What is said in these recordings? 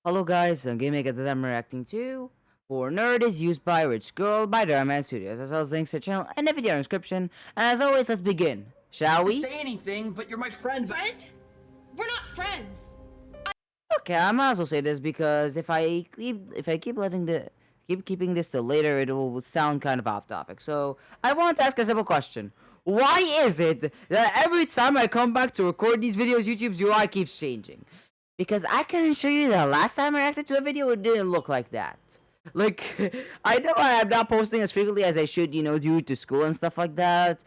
Hello guys, I'm gaming at the I'm reacting to For Nerd is used by Rich Girl by Dhar Mann Studios. As always, links to the channel and the video description. And as always, let's begin, shall we? Say anything, but you're my friend. Friend? We're not friends. Okay, I might as well say this because if I keep keeping this till later, it will sound kind of off topic. So I want to ask a simple question: why is it that every time I come back to record these videos, YouTube's UI keeps changing? Because I can assure you that last time I reacted to a video, it didn't look like that. Like, I know I am not posting as frequently as I should, due to school and stuff like that.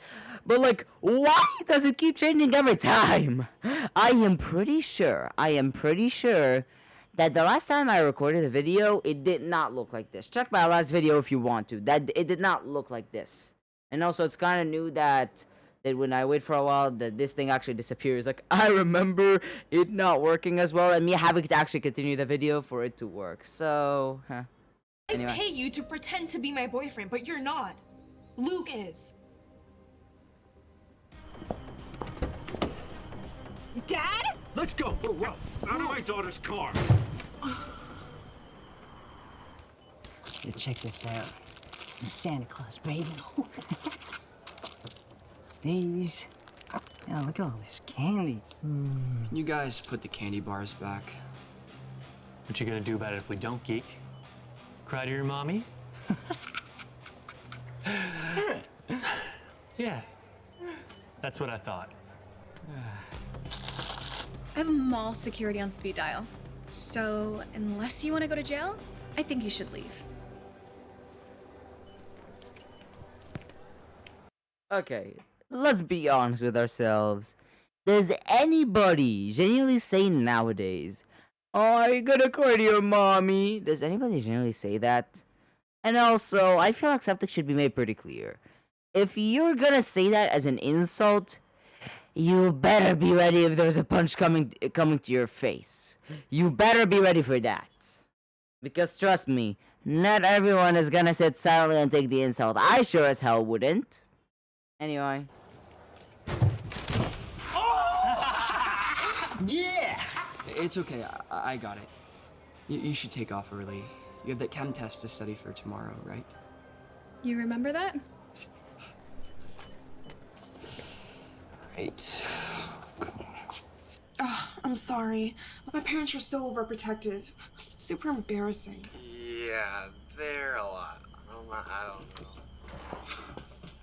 But, like, why does it keep changing every time? I am pretty sure that the last time I recorded a video, it did not look like this. Check my last video if you want to. That it did not look like this. And also, it's kind of new that when I wait for a while, that this thing actually disappears. Like, I remember it not working as well, and me having to actually continue the video for it to work. So, anyway. I pay you to pretend to be my boyfriend, but you're not. Luke is. Dad? Let's go! Whoa, out of my daughter's car! Here, check this out. I'm Santa Claus, baby. These. Oh, look at all this candy. You guys put the candy bars back. What you gonna do about it if we don't, geek? Cry to your mommy? Yeah, that's what I thought. I have mall security on speed dial. So, unless you want to go to jail, I think you should leave. Okay, let's be honest with ourselves. Does anybody genuinely say nowadays, "Oh, are you gonna cry to your mommy?" Does anybody genuinely say that? And also, I feel like something should be made pretty clear. If you're gonna say that as an insult, you better be ready if there's a punch coming to your face. You better be ready for that. Because trust me, not everyone is gonna sit silently and take the insult. I sure as hell wouldn't. Anyway. Yeah! It's okay, I got it. You should take off early. You have that chem test to study for tomorrow, right? You remember that? Right. I'm sorry. My parents were so overprotective. Super embarrassing. Yeah, they're a lot. I don't know.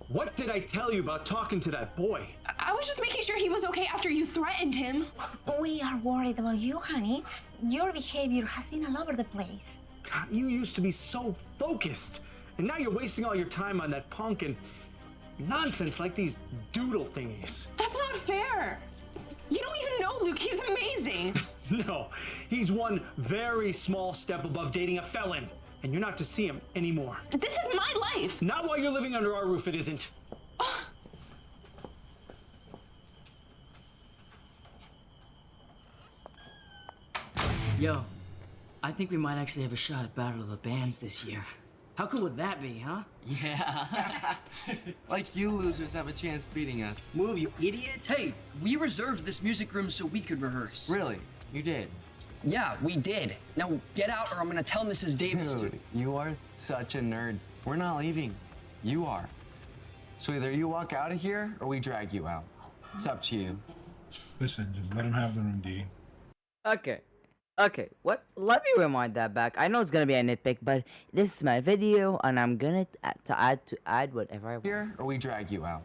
What did I tell you about talking to that boy? I was just making sure he was okay after you threatened him. We are worried about you, honey. Your behavior has been all over the place. God, you used to be so focused, and now you're wasting all your time on that punk and nonsense like these doodle thingies. That's not fair. You don't even know Luke. He's amazing. No, he's one very small step above dating a felon, and you're not to see him anymore. This is my life. Not while you're living under our roof, it isn't. Yo, I think we might actually have a shot at Battle of the Bands this year. How cool would that be, huh? Yeah. Like you losers have a chance beating us. Move, you idiot! Hey, we reserved this music room so we could rehearse. Really? You did? Yeah, we did. Now get out or I'm gonna tell Mrs. Davis to. Dude, you are such a nerd. We're not leaving. You are. So either you walk out of here or we drag you out. It's up to you. Listen, just let him have the room, D. Okay, what? Let me rewind that back. I know it's gonna be a nitpick, but this is my video, and I'm gonna add whatever I want. Here or we drag you out.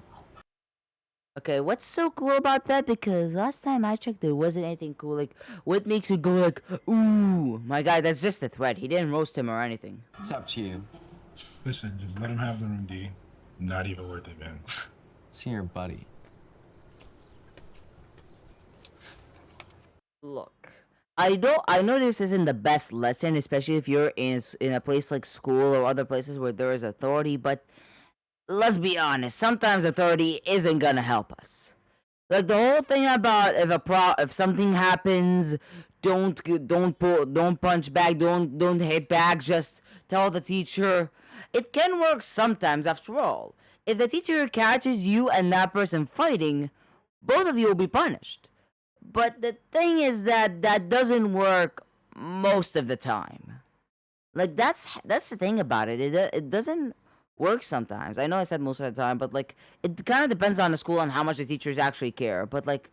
Okay, what's so cool about that? Because last time I checked, there wasn't anything cool. Like, what makes you go like, ooh, my guy? That's just a threat. He didn't roast him or anything. It's up to you. Listen, just let him have the room, D. Not even worth it, man. See your buddy. Look, I know this isn't the best lesson, especially if you're in a place like school or other places where there is authority, but let's be honest, sometimes authority isn't gonna help us. Like the whole thing about if something happens, don't punch back, don't hit back, just tell the teacher. It can work sometimes after all. If the teacher catches you and that person fighting, both of you will be punished. But the thing is that doesn't work most of the time. Like that's the thing about it. It doesn't work sometimes. I know I said most of the time, but like it kind of depends on the school and how much the teachers actually care. But like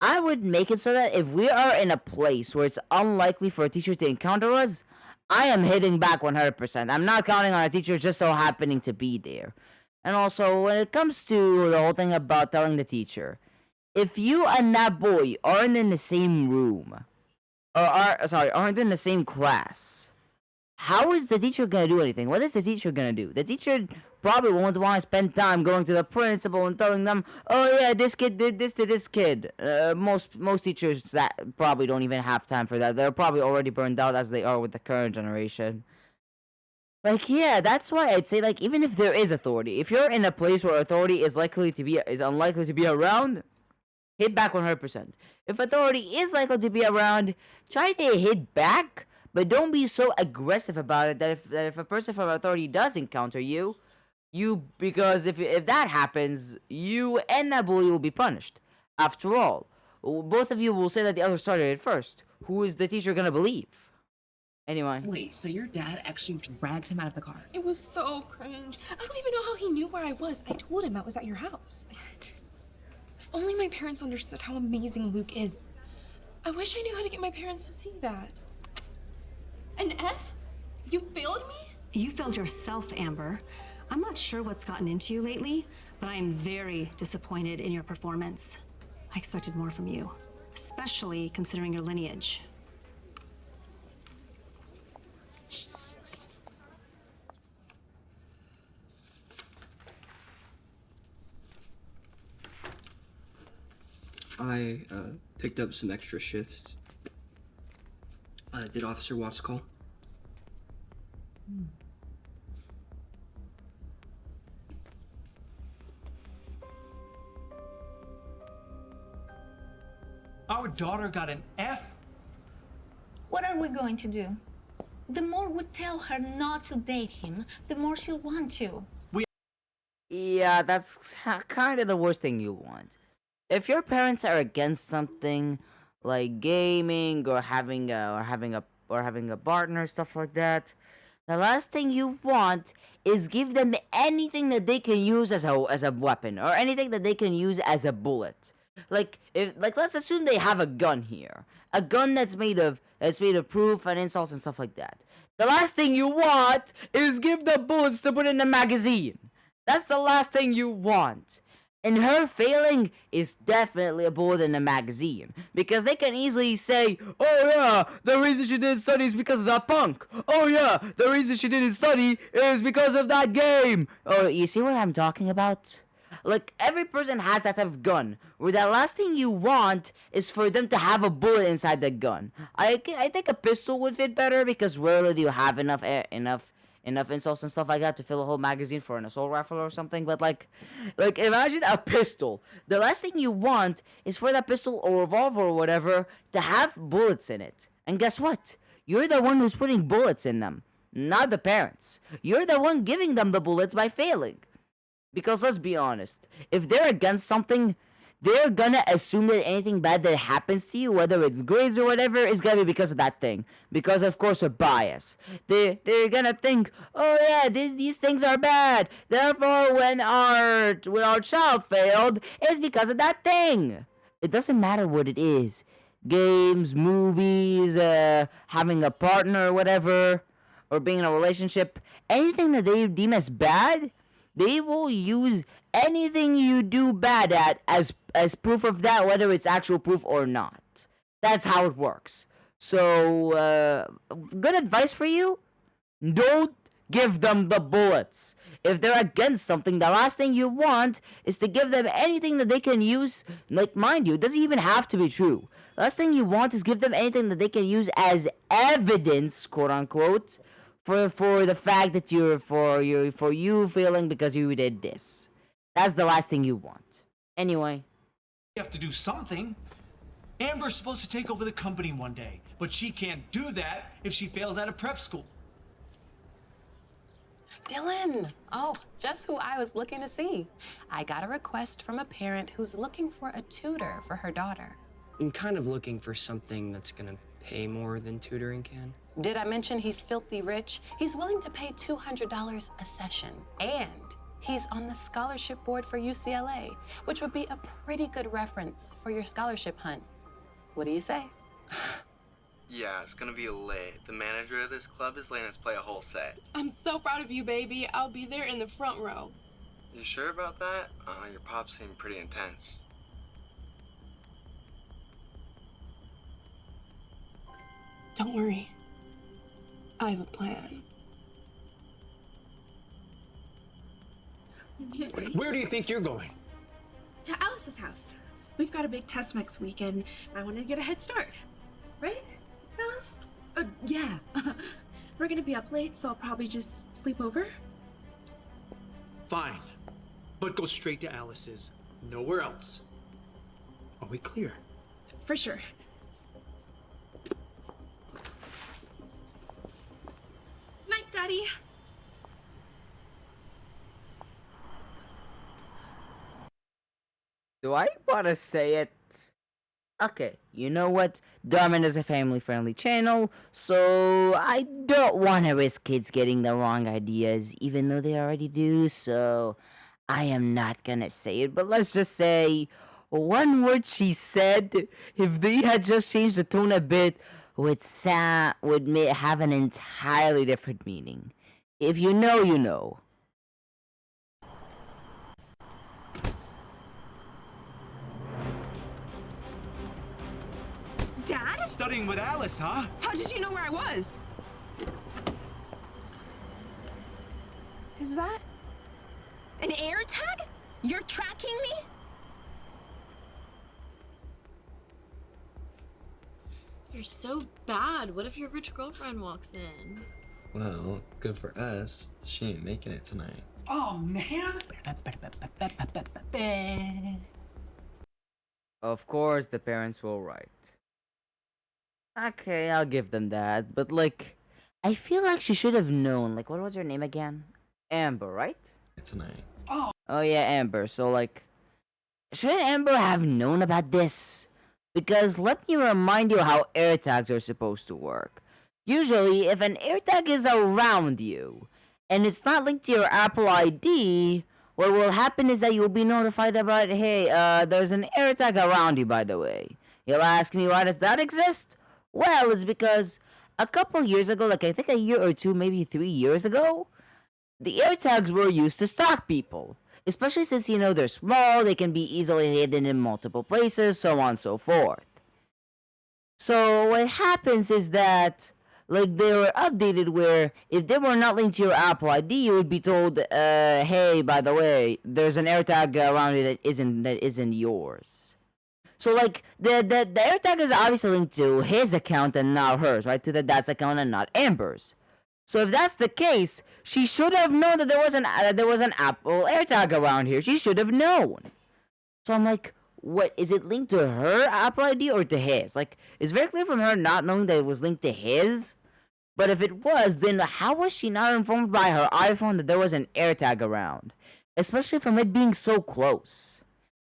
I would make it so that if we are in a place where it's unlikely for a teacher to encounter us, I am hitting back 100%. I'm not counting on a teacher just so happening to be there. And also, when it comes to the whole thing about telling the teacher, if you and that boy aren't in the same room, or aren't in the same class, how is the teacher gonna do anything? What is the teacher gonna do? The teacher probably won't want to spend time going to the principal and telling them, "Oh yeah, this kid did this to this kid." Most teachers that probably don't even have time for that. They're probably already burned out as they are with the current generation. Like yeah, that's why I'd say like even if there is authority, if you're in a place where authority is unlikely to be around, hit back 100%. If authority is likely to be around, try to hit back. But don't be so aggressive about it that if a person from authority does encounter you, because if that happens, you and that bully will be punished. After all, both of you will say that the other started it first. Who is the teacher gonna believe? Anyway. Wait, so your dad actually dragged him out of the car? It was so cringe. I don't even know how he knew where I was. I told him I was at your house. If only my parents understood how amazing Luke is. I wish I knew how to get my parents to see that. An F? You failed me? You failed yourself, Amber. I'm not sure what's gotten into you lately, but I am very disappointed in your performance. I expected more from you, especially considering your lineage. I picked up some extra shifts. Did Officer Watts call? Our daughter got an F? What are we going to do? The more we tell her not to date him, the more she'll want to. Yeah, that's kind of the worst thing you want. If your parents are against something like gaming or having a partner, stuff like that, the last thing you want is give them anything that they can use as a weapon or anything that they can use as a bullet. Like let's assume they have a gun here, a gun that's made of proof and insults and stuff like that. The last thing you want is give them bullets to put in the magazine. That's the last thing you want. And her failing is definitely a bullet in the magazine. Because they can easily say, "Oh yeah, the reason she didn't study is because of that punk. Oh yeah, the reason she didn't study is because of that game." Oh, you see what I'm talking about? Like, every person has that type of gun, where the last thing you want is for them to have a bullet inside the gun. I think a pistol would fit better, because rarely do you have enough insults and stuff like that to fill a whole magazine for an assault rifle or something. But like imagine a pistol. The last thing you want is for that pistol or revolver or whatever to have bullets in it. And guess what? You're the one who's putting bullets in them, not the parents. You're the one giving them the bullets by failing. Because let's be honest, if they're against something, they're gonna assume that anything bad that happens to you, whether it's grades or whatever, is gonna be because of that thing. Because of course of bias. They're gonna think, "Oh yeah, these things are bad. Therefore, when our child failed, it's because of that thing." It doesn't matter what it is. Games, movies, having a partner or whatever, or being in a relationship. Anything that they deem as bad, they will use anything you do bad at as proof of that, whether it's actual proof or not. That's how it works. So, good advice for you: don't give them the bullets. If they're against something, the last thing you want is to give them anything that they can use. Like, mind you, it doesn't even have to be true. The last thing you want is give them anything that they can use as evidence, quote unquote, for the fact that you failing because you did this. That's the last thing you want. Anyway. You have to do something. Amber's supposed to take over the company one day, but she can't do that if she fails out of prep school. Dylan! Oh, just who I was looking to see. I got a request from a parent who's looking for a tutor for her daughter. I'm kind of looking for something that's gonna pay more than tutoring can? Did I mention he's filthy rich? He's willing to pay $200 a session. And he's on the scholarship board for UCLA, which would be a pretty good reference for your scholarship hunt. What do you say? Yeah, it's gonna be lit. The manager of this club is letting us play a whole set. I'm so proud of you, baby. I'll be there in the front row. You sure about that? Your pops seem pretty intense. Don't worry. I have a plan. Where do you think you're going? To Alice's house. We've got a big test next week, and I wanted to get a head start. Right, Alice? Yeah. We're gonna be up late, so I'll probably just sleep over. Fine. But go straight to Alice's. Nowhere else. Are we clear? For sure. Night, Daddy. Do I want to say it? Okay, you know what? DharMann is a family-friendly channel, so I don't want to risk kids getting the wrong ideas, even though they already do, so I am not gonna say it, but let's just say one word she said, if they had just changed the tone a bit, would have an entirely different meaning. If you know, you know. Dad? Studying with Alice, huh? How did you know where I was? Is that an air tag? You're tracking me? You're so bad. What if your rich girlfriend walks in? Well, good for us. She ain't making it tonight. Oh, man. Of course, the parents were right. Okay, I'll give them that, but like, I feel like she should have known. Like, what was her name again? Amber, right? Tonight. Oh yeah, Amber. So like, shouldn't Amber have known about this? Because let me remind you how AirTags are supposed to work. Usually, if an AirTag is around you, and it's not linked to your Apple ID, what will happen is that you'll be notified about, hey, there's an AirTag around you, by the way. You'll ask me, why does that exist? Well, it's because a couple years ago, like I think a year or two, maybe 3 years ago, the AirTags were used to stalk people. Especially since, you know, they're small, they can be easily hidden in multiple places, so on and so forth. So what happens is that, like, they were updated where if they were not linked to your Apple ID, you would be told, hey, by the way, there's an AirTag around you that isn't yours. So like the AirTag is obviously linked to his account and not hers, right? To the dad's account and not Amber's. So if that's the case, she should have known that there was an Apple AirTag around here. She should have known. So I'm like, what is it linked to her Apple ID or to his? Like, it's very clear from her not knowing that it was linked to his. But if it was, then how was she not informed by her iPhone that there was an AirTag around? Especially from it being so close.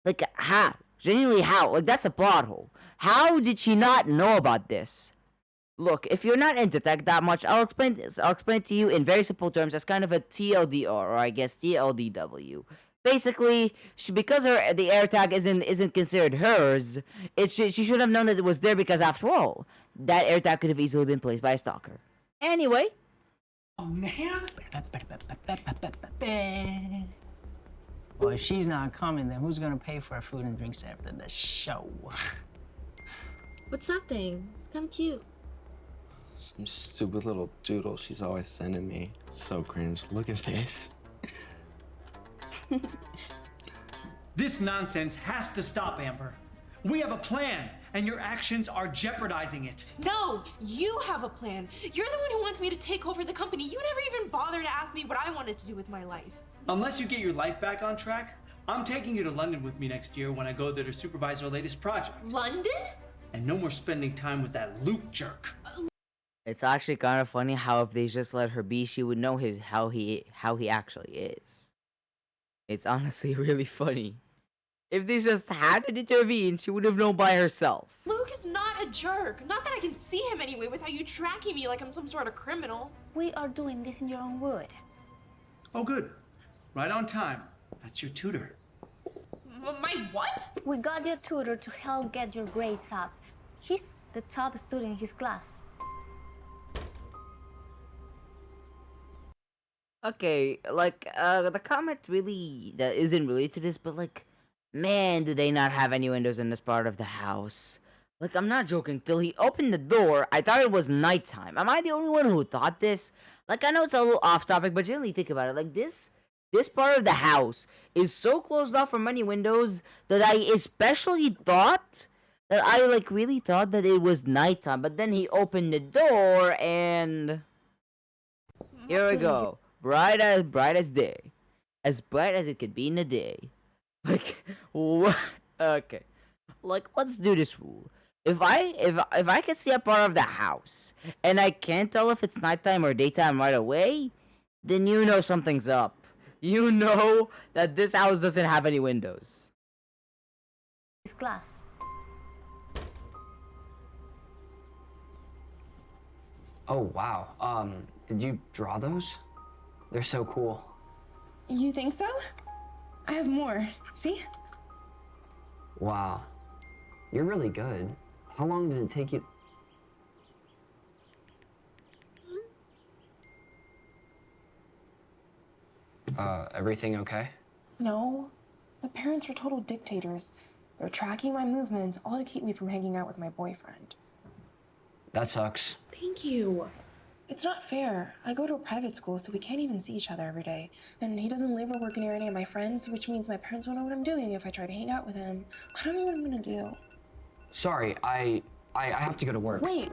Like, how? Genuinely, how? Like, that's a plot hole. How did she not know about this? Look, if you're not into tech that much, I'll explain it to you in very simple terms as kind of a TLDR, or I guess TLDW. Basically, because the AirTag isn't considered hers, she should have known that it was there because after all, that AirTag could have easily been placed by a stalker. Anyway. Oh, man. Well, if she's not coming, then who's gonna pay for our food and drinks after the show? What's that thing? It's kind of cute. Some stupid little doodle she's always sending me. So cringe. Look at this. This nonsense has to stop, Amber. We have a plan, and your actions are jeopardizing it. No, you have a plan. You're the one who wants me to take over the company. You never even bothered to ask me what I wanted to do with my life. Unless you get your life back on track, I'm taking you to London with me next year when I go there to supervise our latest project. London? And no more spending time with that Luke jerk. It's actually kind of funny how if they just let her be, she would know how he actually is. It's honestly really funny. If they just hadn't intervened, she would have known by herself. Luke is not a a jerk. Not that I can see him anyway without you tracking me like I'm some sort of criminal. We are doing this in your own wood. Oh, good. Right on time. That's your tutor. My what? We got your tutor to help get your grades up. He's the top student in his class. Okay, like, the comment really, that isn't related to this, but like, man, do they not have any windows in this part of the house. Like, I'm not joking, till he opened the door, I thought it was nighttime. Am I the only one who thought this? Like, I know it's a little off topic, but generally think about it, like, this part of the house is so closed off from many windows that I especially thought that I, like, really thought that it was nighttime, but then he opened the door, and here we go. Bright as day. As bright as it could be in a day. Like, what? Okay. Like, let's do this rule. If I can see a part of the house, and I can't tell if it's nighttime or daytime right away, then you know something's up. You know that this house doesn't have any windows. His class. Oh, wow. Did you draw those? They're so cool. You think so? I have more. See? Wow. You're really good. How long did it take you? Everything okay? No. My parents were total dictators. They're tracking my movements, all to keep me from hanging out with my boyfriend. That sucks. Thank you. It's not fair. I go to a private school, so we can't even see each other every day. And he doesn't live or work near any of my friends, which means my parents won't know what I'm doing if I try to hang out with him. I don't know what I'm gonna do. Sorry, I have to go to work. Wait.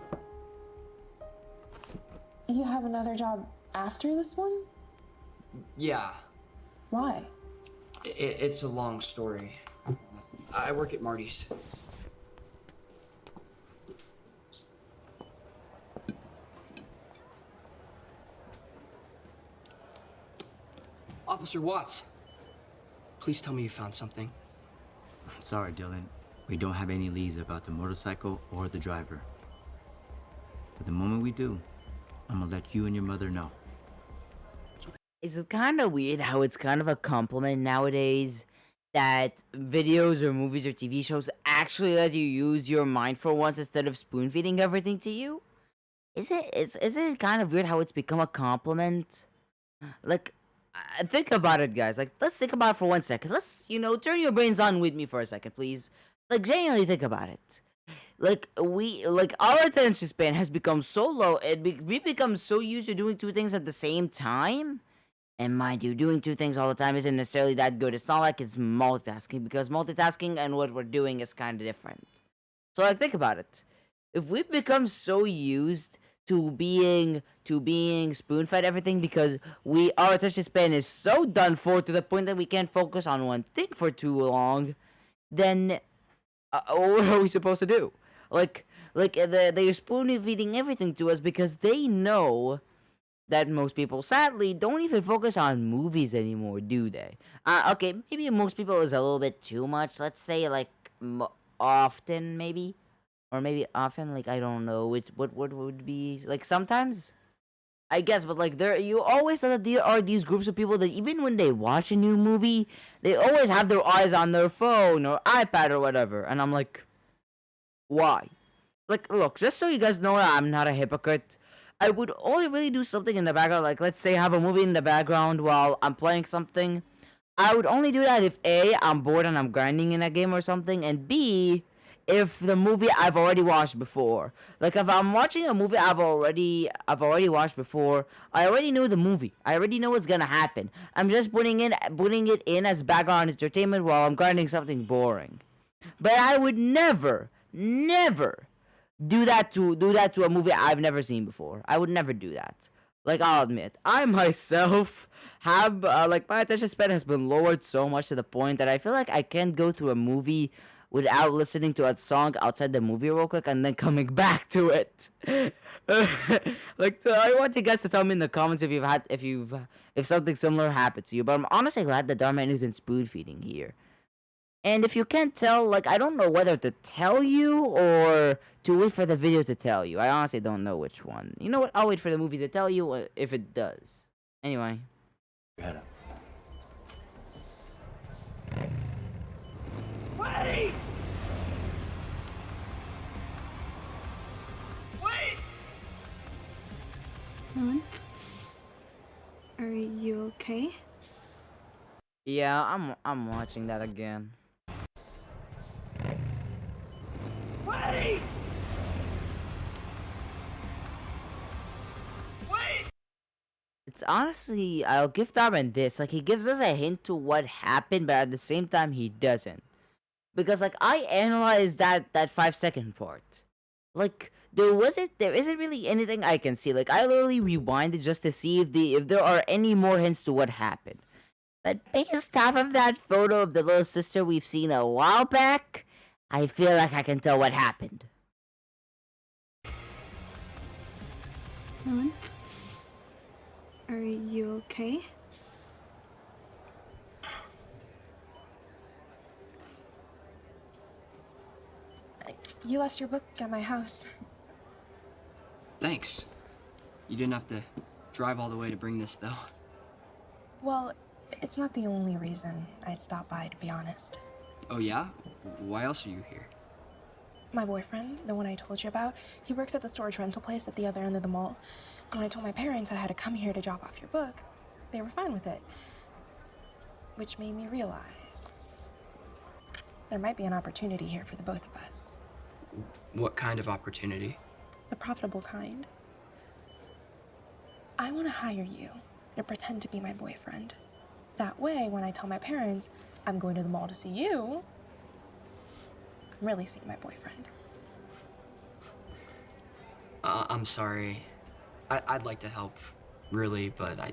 You have another job after this one? Yeah. Why? It's a long story. I work at Marty's. Officer Watts, please tell me you found something. Sorry, Dylan. We don't have any leads about the motorcycle or the driver. But the moment we do, I'm gonna let you and your mother know. Is it kind of weird how it's kind of a compliment nowadays that videos or movies or TV shows actually let you use your mind for once instead of spoon feeding everything to you? Is it kind of weird how it's become a compliment? Like, think about it, guys. Like, let's think about it for 1 second. Let's, turn your brains on with me for a second, please. Like, genuinely think about it. Like, our attention span has become so low, we become so used to doing two things at the same time. And mind you, doing two things all the time isn't necessarily that good. It's not like it's multitasking, because multitasking and what we're doing is kind of different. So, like, think about it. If we've become so used to being spoon-fed everything because our attention span is so done for to the point that we can't focus on one thing for too long, then what are we supposed to do? They're spoon-feeding everything to us because they know that most people, sadly, don't even focus on movies anymore, do they? Okay, maybe most people is a little bit too much. Let's say, like, often, maybe? Or maybe often, like, I don't know. What would be, like, sometimes? I guess, but, like, you always know that there are these groups of people that even when they watch a new movie, they always have their eyes on their phone or iPad or whatever. And I'm like, why? Like, look, just so you guys know I'm not a hypocrite, I would only really do something in the background, like, let's say have a movie in the background while I'm playing something. I would only do that if A, I'm bored and I'm grinding in a game or something, and B, if the movie I've already watched before. Like, if I'm watching a movie I've already watched before, I already know the movie. I already know what's gonna happen. I'm just putting it in as background entertainment while I'm grinding something boring. But I would never do that to a movie I've never seen before. I would never do that. Like, I'll admit, I myself have, my attention span has been lowered so much to the point that I feel like I can't go through a movie without listening to a song outside the movie real quick and then coming back to it. So I want you guys to tell me in the comments if something similar happened to you. But I'm honestly glad that DharMann isn't spoon feeding here. And if you can't tell, like, I don't know whether to tell you or to wait for the video to tell you. I honestly don't know which one. You know what? I'll wait for the movie to tell you if it does. Anyway. Head up. Wait! Wait! Dylan? Are you okay? Yeah, I'm watching that again. Wait! Wait! It's honestly, I'll give DharMann this. Like, he gives us a hint to what happened, but at the same time, he doesn't. Because, like, I analyzed that 5-second part. Like, there isn't really anything I can see. Like, I literally rewinded just to see if there are any more hints to what happened. But based off of that photo of the little sister we've seen a while back, I feel like I can tell what happened. Dylan? Are you okay? You left your book at my house. Thanks. You didn't have to drive all the way to bring this, though. Well, it's not the only reason I stopped by, to be honest. Oh, yeah? Why else are you here? My boyfriend, the one I told you about, he works at the storage rental place at the other end of the mall. And when I told my parents I had to come here to drop off your book, they were fine with it. Which made me realize there might be an opportunity here for the both of us. What kind of opportunity? The profitable kind. I want to hire you to pretend to be my boyfriend. That way, when I tell my parents I'm going to the mall to see you, I'm really seeing my boyfriend. I'm sorry. I'd like to help, really, but I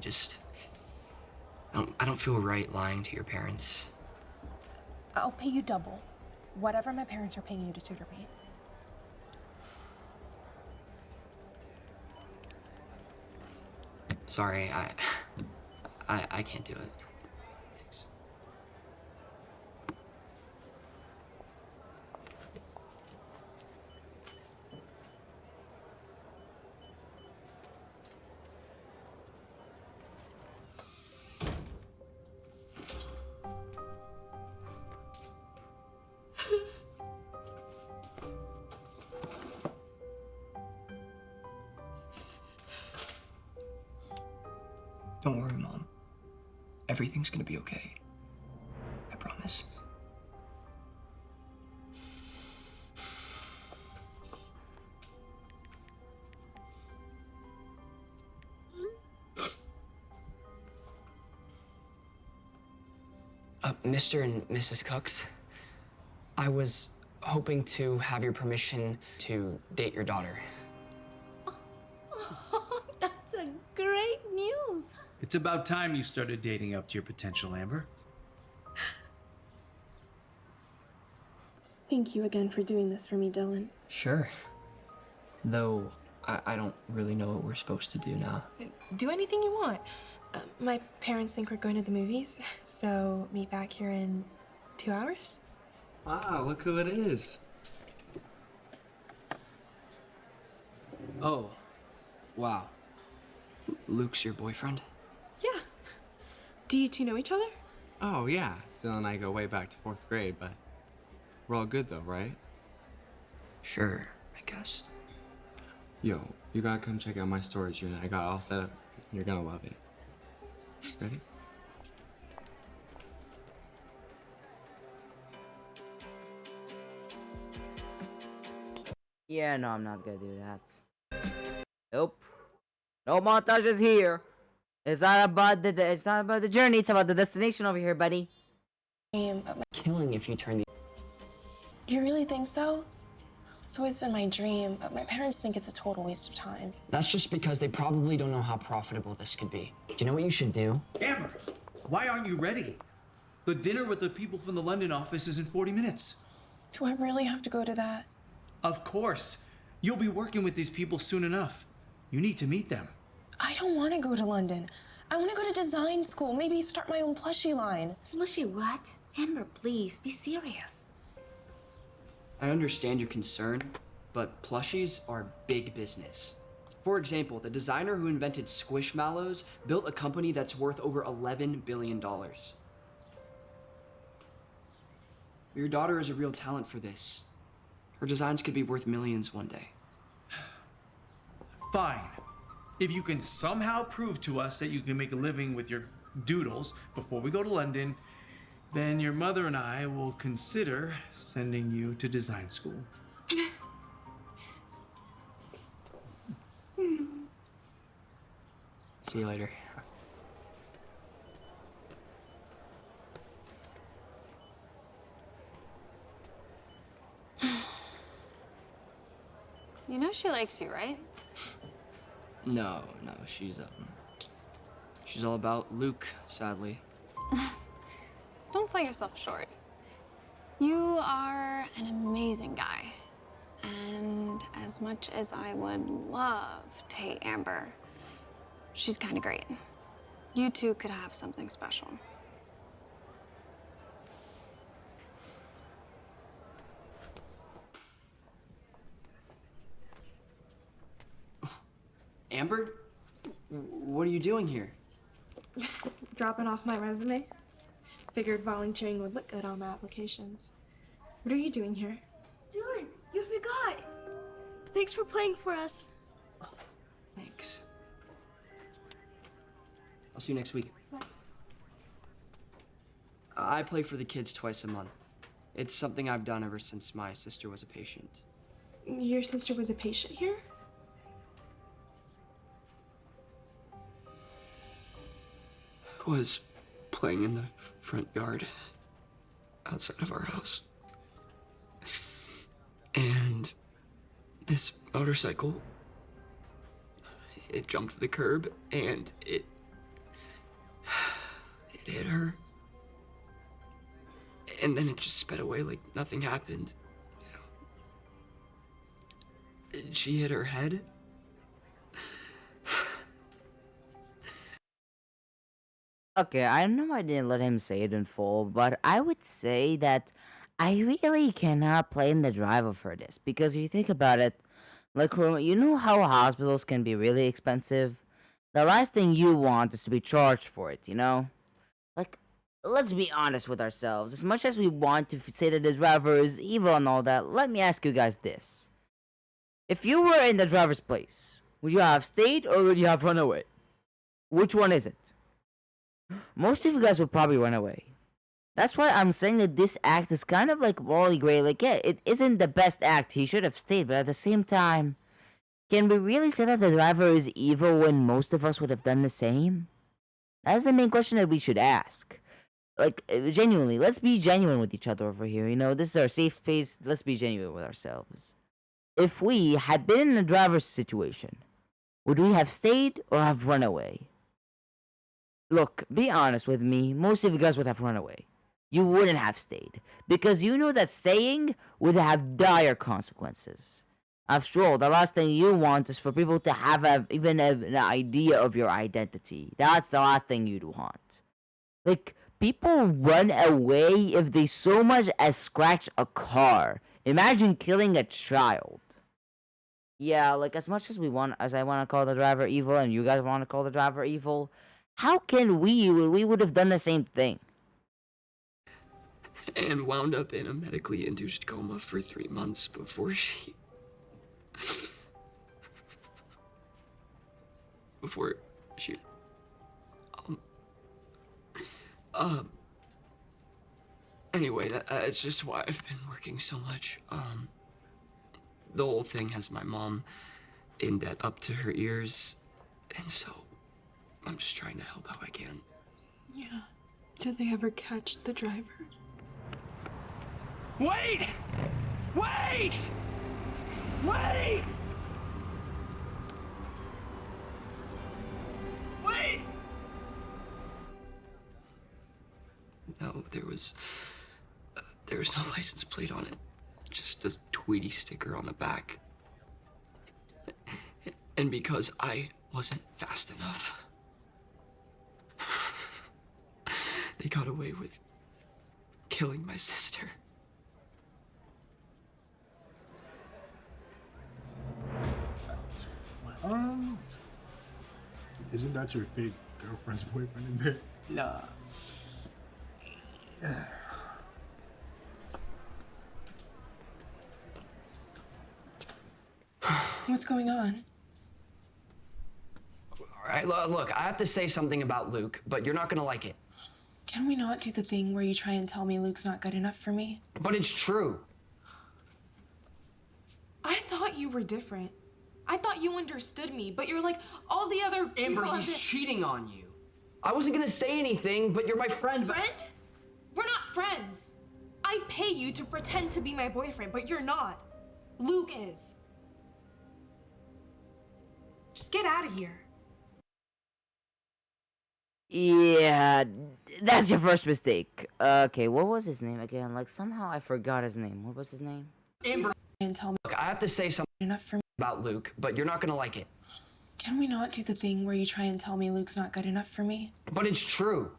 don't feel right lying to your parents. I'll pay you double. Whatever my parents are paying you to tutor me. Sorry, I can't do it. Thanks. Don't worry, Mom. Everything's gonna be okay. I promise. Mr. and Mrs. Cooks, I was hoping to have your permission to date your daughter. That's a great news. It's about time you started dating up to your potential, Amber. Thank you again for doing this for me, Dylan. Sure. Though, I don't really know what we're supposed to do now. Do anything you want. My parents think we're going to the movies, so meet back here in 2 hours. Wow, look who it is. Oh, wow. Luke's your boyfriend? Yeah. Do you two know each other? Oh, yeah. Dylan and I go way back to 4th grade, but we're all good though, right? Sure, I guess. Yo, you gotta come check out my storage unit. I got it all set up. You're gonna love it. Ready? Yeah, no, I'm not gonna do that. Nope. No montages here. It's not about the journey, it's about the destination over here, buddy. Killing if you turn the... You really think so? It's always been my dream, but my parents think it's a total waste of time. That's just because they probably don't know how profitable this could be. Do you know what you should do? Amber, why aren't you ready? The dinner with the people from the London office is in 40 minutes. Do I really have to go to that? Of course. You'll be working with these people soon enough. You need to meet them. I don't want to go to London. I want to go to design school, maybe start my own plushie line. Plushie what? Amber, please, be serious. I understand your concern, but plushies are big business. For example, the designer who invented Squishmallows built a company that's worth over $11 billion. Your daughter is a real talent for this. Her designs could be worth millions one day. Fine. If you can somehow prove to us that you can make a living with your doodles before we go to London, then your mother and I will consider sending you to design school. See you later. You know she likes you, right? No, she's all about Luke, sadly. Don't sell yourself short. You are an amazing guy. And as much as I would love to hate Amber, she's kind of great. You two could have something special. Amber? What are you doing here? Dropping off my resume. Figured volunteering would look good on my applications. What are you doing here? Dylan, you forgot. Thanks for playing for us. Thanks. I'll see you next week. Bye. I play for the kids twice a month. It's something I've done ever since my sister was a patient. Your sister was a patient here? Was playing in the front yard outside of our house. And this motorcycle, it jumped the curb and it hit her. And then it just sped away like nothing happened. She hit her head. Okay, I know I didn't let him say it in full, but I would say that I really cannot blame the driver for this because if you think about it, like you know how hospitals can be really expensive. The last thing you want is to be charged for it, you know? Like, let's be honest with ourselves. As much as we want to say that the driver is evil and all that, let me ask you guys this: if you were in the driver's place, would you have stayed or would you have run away? Which one is it? Most of you guys would probably run away. That's why I'm saying that this act is kind of like morally gray. Like, yeah, it isn't the best act. He should have stayed, but at the same time, can we really say that the driver is evil when most of us would have done the same? That's the main question that we should ask. Like, genuinely, let's be genuine with each other over here. You know, this is our safe space. Let's be genuine with ourselves. If we had been in the driver's situation, would we have stayed or have run away? Look, be honest with me. Most of you guys would have run away. You wouldn't have stayed. Because you know that staying would have dire consequences. After all, the last thing you want is for people to have even an idea of your identity. That's the last thing you'd want. Like, people run away if they so much as scratch a car. Imagine killing a child. Yeah, like as much as I want to call the driver evil and you guys want to call the driver evil, how can we would have done the same thing? And wound up in a medically induced coma for 3 months before she... Anyway, that's just why I've been working so much. The whole thing has my mom in debt up to her ears, and so I'm just trying to help how I can. Yeah. Did they ever catch the driver? Wait! Wait! Wait! Wait! No, there was no license plate on it. Just a Tweety sticker on the back. And because I wasn't fast enough, they got away with killing my sister. Isn't that your fake girlfriend's boyfriend in there? Nah. What's going on? All right, look, I have to say something about Luke, but you're not gonna like it. Can we not do the thing where you try and tell me Luke's not good enough for me? But it's true. I thought you were different. I thought you understood me, but you're like all the other Amber, people he's have cheating on you. I wasn't gonna say anything, but you're my friend. Friend? We're not friends. I pay you to pretend to be my boyfriend, but you're not. Luke is. Just get out of here. Yeah, that's your first mistake. Okay, what was his name again? Like, somehow I forgot his name. What was his name? Amber, And tell me look, I have to say something enough for me. about Luke, but you're not gonna like it. Can we not do the thing where you try and tell me Luke's not good enough for me? But it's true.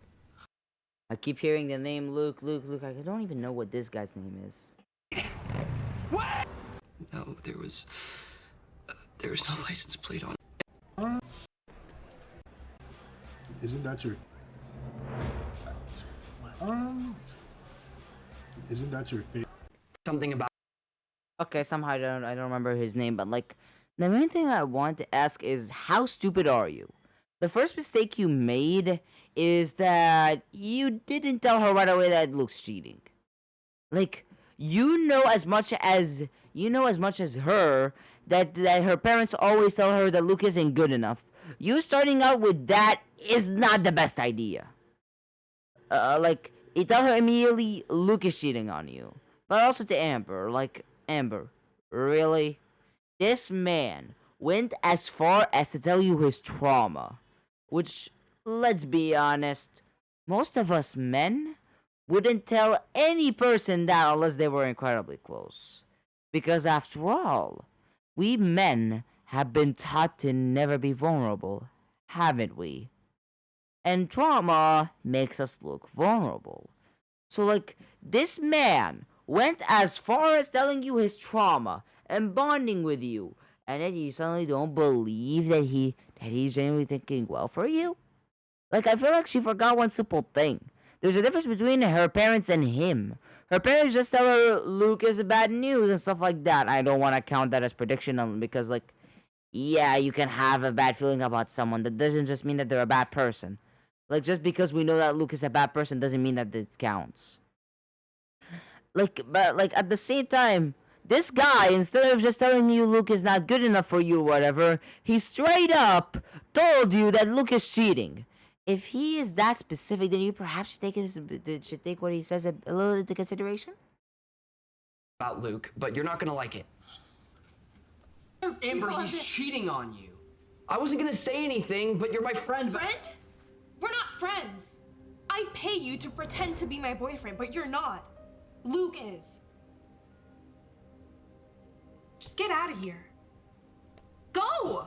I keep hearing the name Luke. I don't even know what this guy's name is. What? No, there was no license plate on it. Isn't that your isn't that your fake? Something about. Okay, somehow I don't remember his name, but like the main thing I want to ask is how stupid are you? The first mistake you made is that you didn't tell her right away that Luke's cheating. Like, you know as much as her that her parents always tell her that Luke isn't good enough. You starting out with that is not the best idea. Like, you tell her immediately Luke is cheating on you. But also to Amber, like, Amber, really? This man went as far as to tell you his trauma. Which, let's be honest, most of us men wouldn't tell any person that unless they were incredibly close. Because after all, we men have been taught to never be vulnerable, haven't we? And trauma makes us look vulnerable. So, like, this man went as far as telling you his trauma and bonding with you, and then you suddenly don't believe that he's genuinely thinking well for you? Like, I feel like she forgot one simple thing. There's a difference between her parents and him. Her parents just tell her Luke is bad news and stuff like that. I don't want to count that as prediction because, like, yeah, you can have a bad feeling about someone. That doesn't just mean that they're a bad person. Like, just because we know that Luke is a bad person doesn't mean that it counts. Like, but, like, at the same time, this guy, instead of just telling you Luke is not good enough for you or whatever, he straight up told you that Luke is cheating. If he is that specific, then you perhaps should take what he says a little into consideration. About Luke, but you're not gonna like it. Amber, he's cheating on you. I wasn't gonna say anything, but you're my friend. Friend? We're not friends. I pay you to pretend to be my boyfriend, but you're not. Luke is. Just get out of here. Go!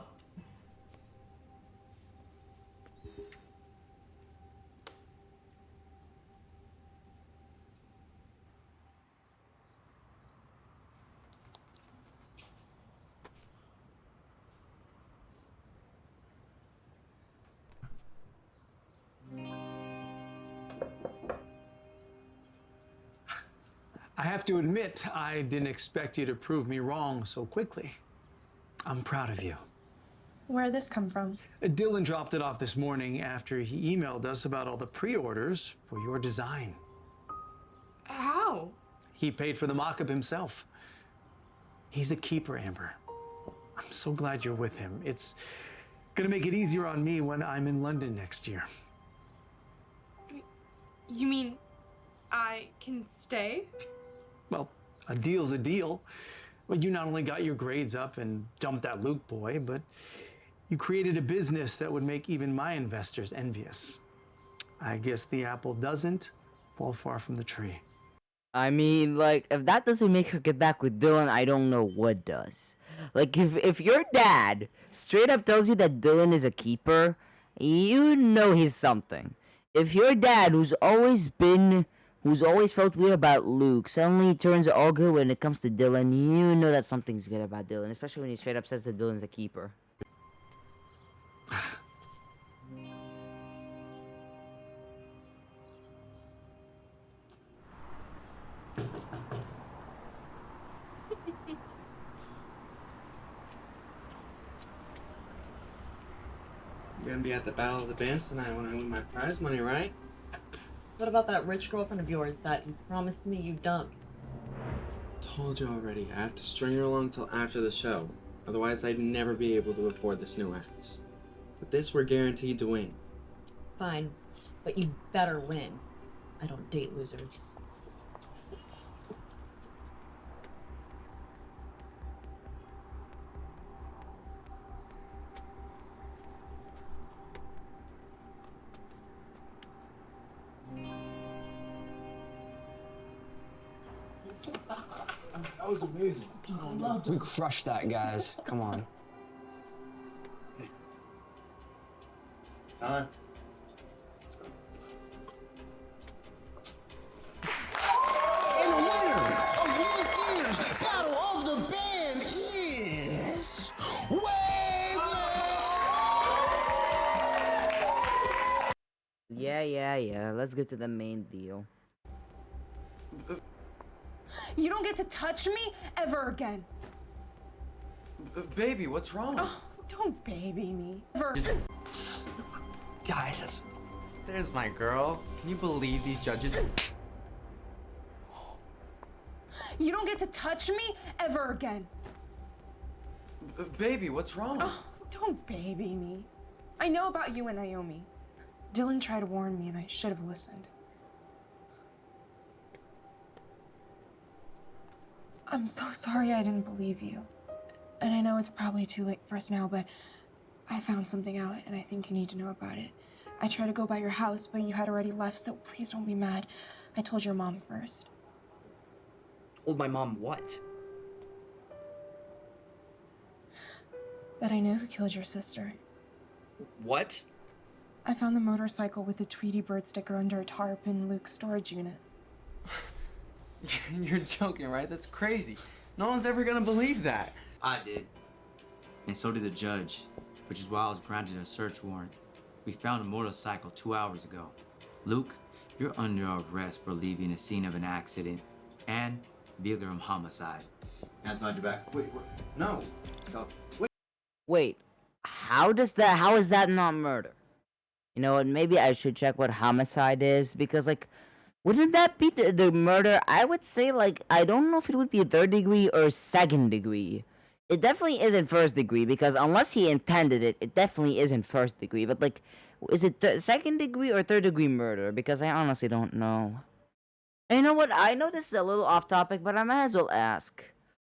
I have to admit, I didn't expect you to prove me wrong so quickly. I'm proud of you. Where'd this come from? Dylan dropped it off this morning after he emailed us about all the pre-orders for your design. How? He paid for the mock-up himself. He's a keeper, Amber. I'm so glad you're with him. It's gonna make it easier on me when I'm in London next year. You mean I can stay? Well, a deal's a deal. Well, you not only got your grades up and dumped that Luke boy, but you created a business that would make even my investors envious. I guess the apple doesn't fall far from the tree. I mean, like, if that doesn't make her get back with Dylan, I don't know what does. Like, if your dad straight up tells you that Dylan is a keeper, you know he's something. If your dad, who's always been who's always felt weird about Luke, suddenly turns all good when it comes to Dylan. You know that something's good about Dylan, especially when he straight up says that Dylan's a keeper. You're gonna be at the Battle of the Bands tonight when I win my prize money, right? What about that rich girlfriend of yours that you promised me you'd dump? Told you already, I have to string her along till after the show. Otherwise, I'd never be able to afford this new house. With this, we're guaranteed to win. Fine, but you better win. I don't date losers. That was amazing. We crushed that, guys. Come on. It's time. And the winner of this year's Battle of the Band is Yeah. Let's get to the main deal. You don't get to touch me ever again. Baby, what's wrong? Oh, don't baby me. Ever. Guys, that's... There's my girl. Can you believe these judges? You don't get to touch me ever again. Baby, what's wrong? Oh, don't baby me. I know about you and Naomi. Dylan tried to warn me and I should have listened. I'm so sorry I didn't believe you. And I know it's probably too late for us now, but I found something out and I think you need to know about it. I tried to go by your house, but you had already left, so please don't be mad. I told your mom first. Told my mom what? That I knew who killed your sister. What? I found the motorcycle with the Tweety Bird sticker under a tarp in Luke's storage unit. You're joking, right? That's crazy. No one's ever gonna believe that. I did. And so did the judge, which is why I was granted a search warrant. We found a motorcycle 2 hours ago. Luke, you're under arrest for leaving the scene of an accident and Bilgram homicide. Hands behind your back. Wait, no. Let's go. Wait, how is that not murder? You know what, maybe I should check what homicide is, because, like, wouldn't that be the murder? I would say, like, I don't know if it would be 3rd degree or 2nd degree. It definitely isn't 1st degree, because unless he intended it, it definitely isn't 1st degree. But, like, is it 2nd degree or 3rd degree murder? Because I honestly don't know. And you know what? I know this is a little off topic, but I might as well ask.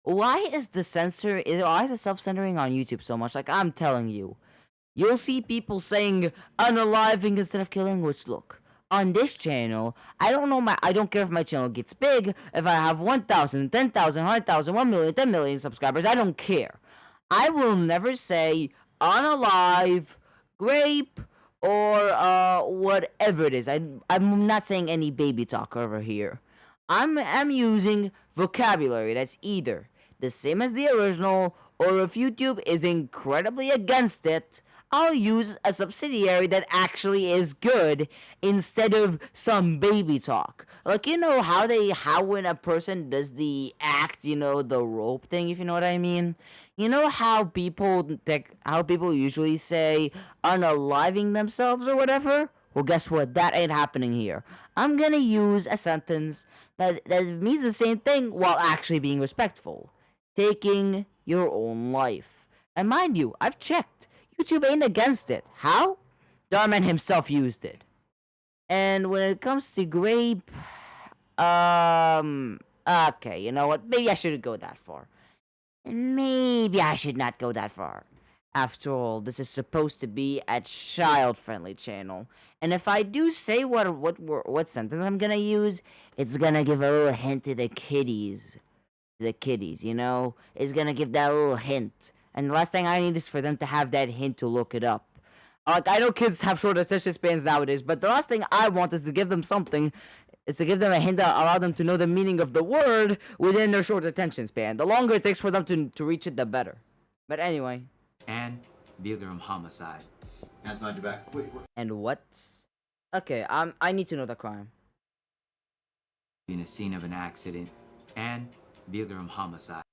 Why is the self-censoring on YouTube so much? Like, I'm telling you. You'll see people saying unaliving instead of killing, which, look, on this channel, I don't care if my channel gets big, if I have 1,000, 10,000, 100,000, 1 million, 10 million subscribers, I don't care. I will never say unalive, grape, or whatever it is. I'm not saying any baby talk over here. I'm using vocabulary that's either the same as the original, or if YouTube is incredibly against it, I'll use a subsidiary that actually is good instead of some baby talk. Like, you know how when a person does the act, you know, the rope thing, if you know what I mean? You know how people usually say unaliving themselves or whatever? Well, guess what? That ain't happening here. I'm gonna use a sentence that means the same thing while actually being respectful. Taking your own life. And mind you, I've checked. YouTube ain't against it. How? Dhar Mann himself used it. And when it comes to grape, okay, you know what? Maybe I shouldn't go that far. Maybe I should not go that far. After all, this is supposed to be a child-friendly channel. And if I do say what sentence I'm gonna use, it's gonna give a little hint to the kiddies. The kiddies, you know? It's gonna give that little hint. And the last thing I need is for them to have that hint to look it up. Like, I know kids have short attention spans nowadays, but the last thing I want is to give them something is to give them a hint that allow them to know the meaning of the word within their short attention span. The longer it takes for them to reach it, the better. But anyway. And Bilderham homicide. Hands behind your back. Wait. And what? Okay, I need to know the crime. In a scene of an accident. And Bilderham homicide.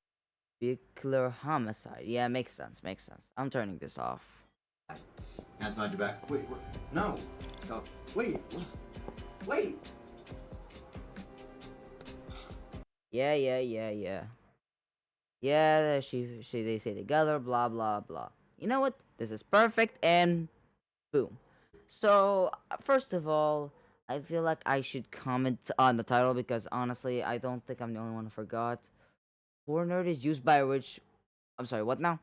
Vehicular homicide. Yeah, makes sense. I'm turning this off. Hands behind your back. Wait. No. Stop. Wait. Yeah. Yeah, they say together, blah blah blah. You know what? This is perfect, and boom. So first of all, I feel like I should comment on the title because honestly, I don't think I'm the only one who forgot. Poor nerd is used by a rich. I'm sorry. What now?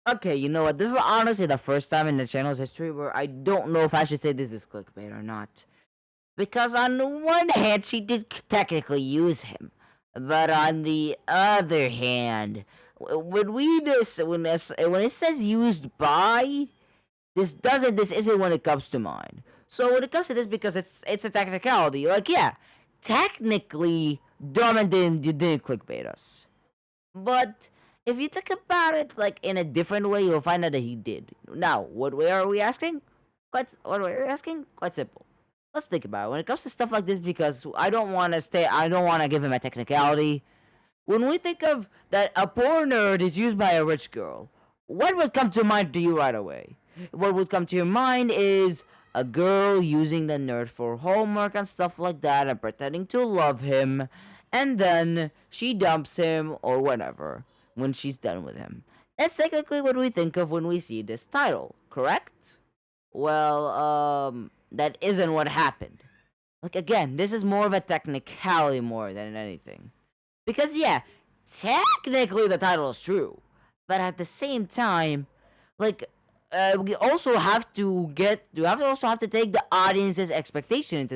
Okay, you know what? This is honestly the first time in the channel's history where I don't know if I should say this is clickbait or not. Because on the one hand, she did technically use him. But on the other hand, when it says used by, this isn't when it comes to mind. So when it comes to this, because it's a technicality, like yeah, technically DharMann didn't clickbait us. But if you think about it like in a different way, you'll find out that he did. Now, what way are we asking? Quite simple. Let's think about it. When it comes to stuff like this, because I don't want to give him a technicality. When we think of that a poor nerd is used by a rich girl, what would come to mind to you right away? What would come to your mind is a girl using the nerd for homework and stuff like that and pretending to love him, and then she dumps him or whatever when she's done with him. That's technically what we think of when we see this title, correct? Well, that isn't what happened. Like, again, this is more of a technicality more than anything. Because, yeah, technically the title is true. But at the same time, like, we also have to take the audience's expectations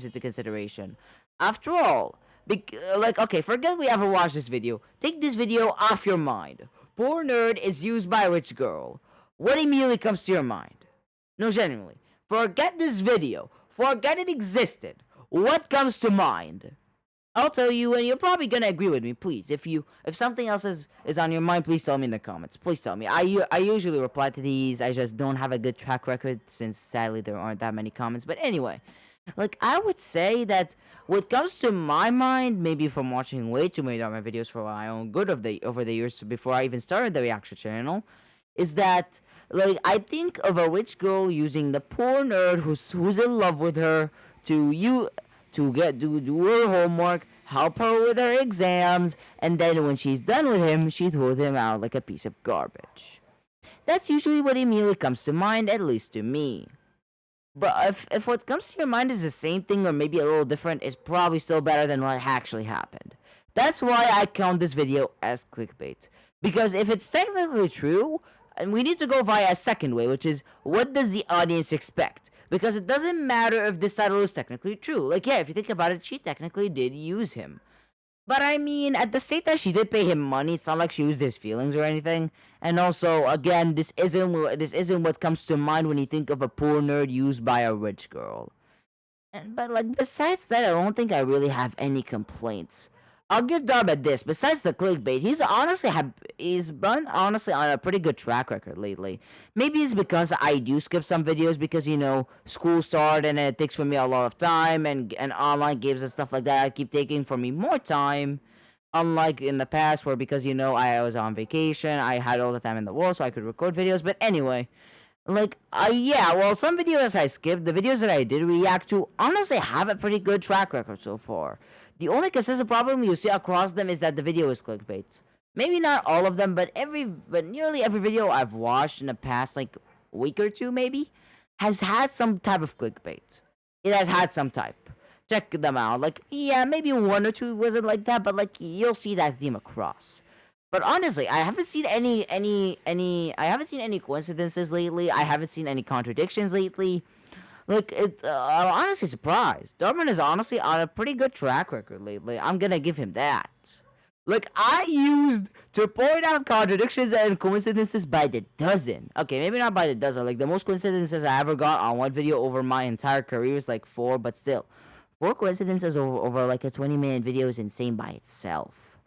into consideration. After all, okay, forget we ever watched this video. Take this video off your mind. Poor nerd is used by a rich girl. What immediately comes to your mind? No, genuinely. Forget this video. Forget it existed. What comes to mind? I'll tell you, and you're probably gonna agree with me. Please, if something else is on your mind, please tell me in the comments. Please tell me. I usually reply to these. I just don't have a good track record since sadly there aren't that many comments. But anyway, like I would say that what comes to my mind, maybe from watching way too many DharMann videos for my own good over the years before I even started the reaction channel, is that like I think of a rich girl using the poor nerd who's in love with her to do her homework, help her with her exams, and then when she's done with him, she throws him out like a piece of garbage. That's usually what immediately comes to mind, at least to me. But if what comes to your mind is the same thing or maybe a little different, it's probably still better than what actually happened. That's why I count this video as clickbait. Because if it's technically true, and we need to go via a second way, which is, what does the audience expect? Because it doesn't matter if this title is technically true. Like, yeah, if you think about it, she technically did use him. But I mean, at the same time, she did pay him money. It's not like she used his feelings or anything. And also, again, this isn't what comes to mind when you think of a poor nerd used by a rich girl. But like, besides that, I don't think I really have any complaints. I'll give DharMann this. Besides the clickbait, he's been honestly on a pretty good track record lately. Maybe it's because I do skip some videos because, you know, school started and it takes for me a lot of time, and online games and stuff like that I keep taking for me more time. Unlike in the past where, because, you know, I was on vacation, I had all the time in the world so I could record videos. But anyway, like, yeah, well, some videos I skipped, the videos that I did react to, honestly have a pretty good track record so far. The only consistent problem you see across them is that the video is clickbait. Maybe not all of them, but nearly every video I've watched in the past, like, week or two maybe, has had some type of clickbait. It has had some type. Check them out. Like, yeah, maybe one or two wasn't like that, but, like, you'll see that theme across. But honestly, I haven't seen any coincidences lately. I haven't seen any contradictions lately. Like, I'm honestly surprised. DharMann is honestly on a pretty good track record lately. I'm gonna give him that. Like, I used to point out contradictions and coincidences by the dozen. Okay, maybe not by the dozen. Like, the most coincidences I ever got on one video over my entire career is like 4, but still. 4 coincidences over like a 20-minute video is insane by itself.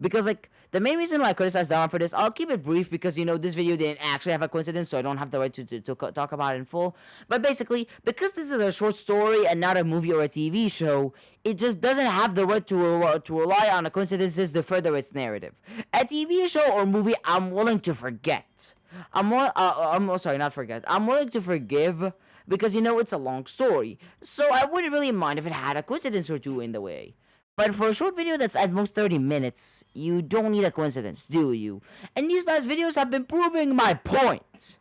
Because, like, the main reason why I criticized Dhar Mann for this, I'll keep it brief because, you know, this video didn't actually have a coincidence, so I don't have the right to talk about it in full. But basically, because this is a short story and not a movie or a TV show, it just doesn't have the right to rely on the coincidences to further its narrative. A TV show or movie, I'm willing to forget. I'm sorry, not forget. I'm willing to forgive because, you know, it's a long story. So I wouldn't really mind if it had a coincidence or two in the way. But for a short video that's at most 30 minutes, you don't need a coincidence, do you? And these past videos have been proving my point.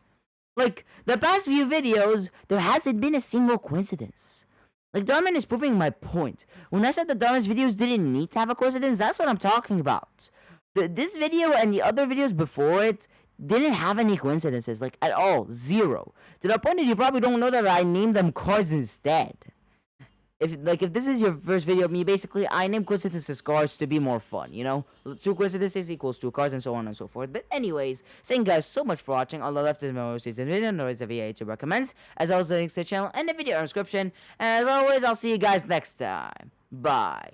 Like, the past few videos, there hasn't been a single coincidence. Like, Dhar Mann is proving my point. When I said that Dhar Mann's videos didn't need to have a coincidence, that's what I'm talking about. This video and the other videos before it didn't have any coincidences, like, at all. Zero. To the point that you probably don't know that I named them cars instead. If this is your first video of me, basically, I name coincidences cars to be more fun, you know? 2 coincidences equals 2 cars and so on and so forth. But anyways, thank you guys so much for watching. On the left is my most recent video, and there is a video YouTube recommends, as well as the links to the channel and the video description. And as always, I'll see you guys next time. Bye.